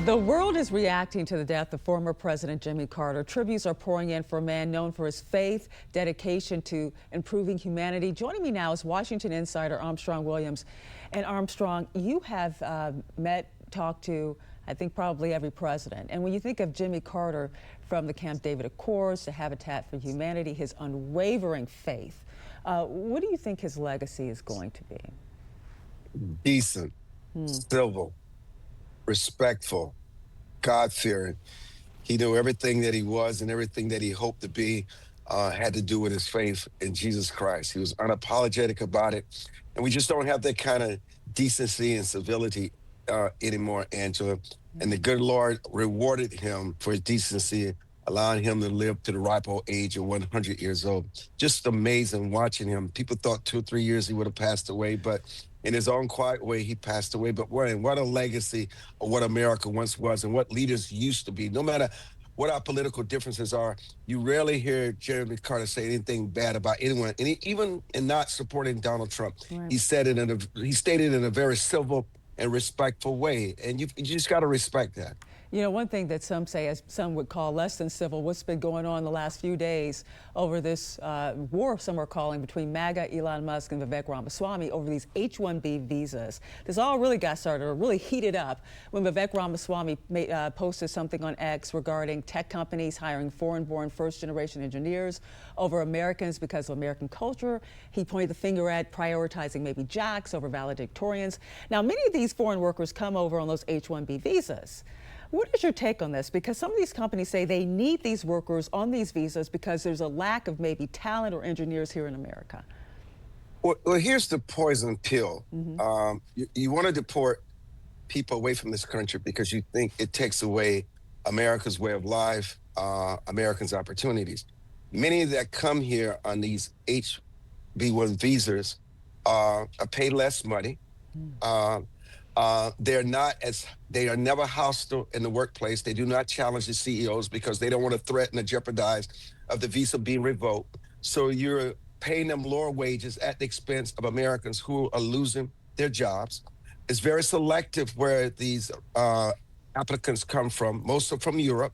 The world is reacting to the death of former President Jimmy Carter. Tributes are pouring in for a man known for his faith, dedication to improving humanity. Joining me now is Washington insider Armstrong Williams. And Armstrong, you have talked to, I think, probably every president. And when you think of Jimmy Carter, from the Camp David Accords to Habitat for Humanity, his unwavering faith, what do you think his legacy is going to be? Decent, civil, respectful, God-fearing. He knew everything that he was and everything that he hoped to be had to do with his faith in Jesus Christ. He was unapologetic about it. And we just don't have that kind of decency and civility anymore, Angela. And the good Lord rewarded him for his decency, allowing him to live to the ripe old age of 100 years old. Just amazing watching him. People thought 2 or 3 years he would have passed away, but in his own quiet way, he passed away. But what a legacy of what America once was and what leaders used to be. No matter what our political differences are, you rarely hear Jimmy Carter say anything bad about anyone. And even in not supporting Donald Trump, right, he stated in a very civil and respectful way. And you just got to respect that. You know, one thing that some say, as some would call less than civil, what's been going on the last few days over this war, some are calling, between MAGA, Elon Musk, and Vivek Ramaswamy over these H-1B visas. This all really got started, or really heated up, when Vivek Ramaswamy posted something on X regarding tech companies hiring foreign-born first-generation engineers over Americans because of American culture. He pointed the finger at prioritizing maybe jacks over valedictorians. Now, many of these foreign workers come over on those H-1B visas. What is your take on this? Because some of these companies say they need these workers on these visas because there's a lack of maybe talent or engineers here in America. Well, here's the poison pill. You want to deport people away from this country because you think it takes away America's way of life, Americans' opportunities. Many that come here on these H-1B visas are paid less money. They are never hostile in the workplace. They do not challenge the CEOs because they don't want to threaten or jeopardize of the visa being revoked. So you're paying them lower wages at the expense of Americans who are losing their jobs. It's very selective where these applicants come from. Most are from Europe,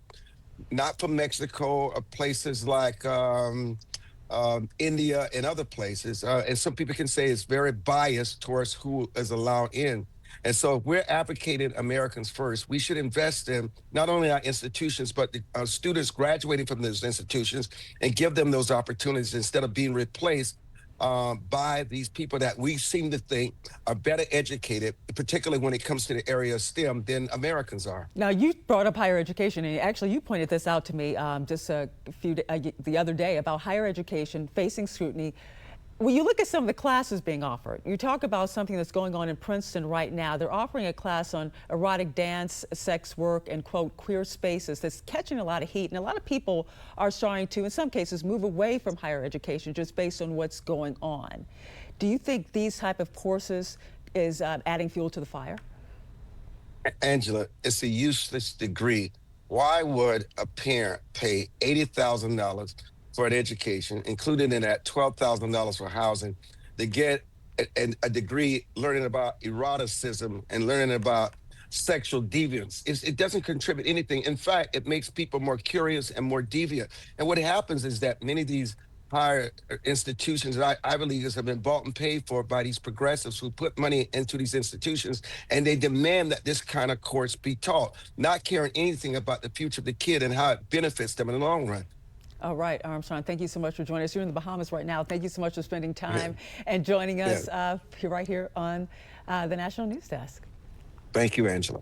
not from Mexico or places like India and other places. And some people can say it's very biased towards who is allowed in. And so if we're advocating Americans first, we should invest in not only our institutions, but the students graduating from those institutions and give them those opportunities instead of being replaced by these people that we seem to think are better educated, particularly when it comes to the area of STEM, than Americans are. Now, you brought up higher education, and actually you pointed this out to me just the other day about higher education facing scrutiny. When you look at some of the classes being offered, you talk about something that's going on in Princeton right now. They're offering a class on erotic dance, sex work, and, quote, queer spaces that's catching a lot of heat. And a lot of people are starting to, in some cases, move away from higher education just based on what's going on. Do you think these type of courses is adding fuel to the fire? Angela, it's a useless degree. Why would a parent pay $80,000 for an education, including in that $12,000 for housing, to get a degree learning about eroticism and learning about sexual deviance? It doesn't contribute anything. In fact, it makes people more curious and more deviant. And what happens is that many of these higher institutions that Ivy Leaguers have been bought and paid for by these progressives who put money into these institutions, and they demand that this kind of course be taught, not caring anything about the future of the kid and how it benefits them in the long run. All right, Armstrong, thank you so much for joining us. You're in the Bahamas right now. Thank you so much for spending time and joining us right here on the National News Desk. Thank you, Angela.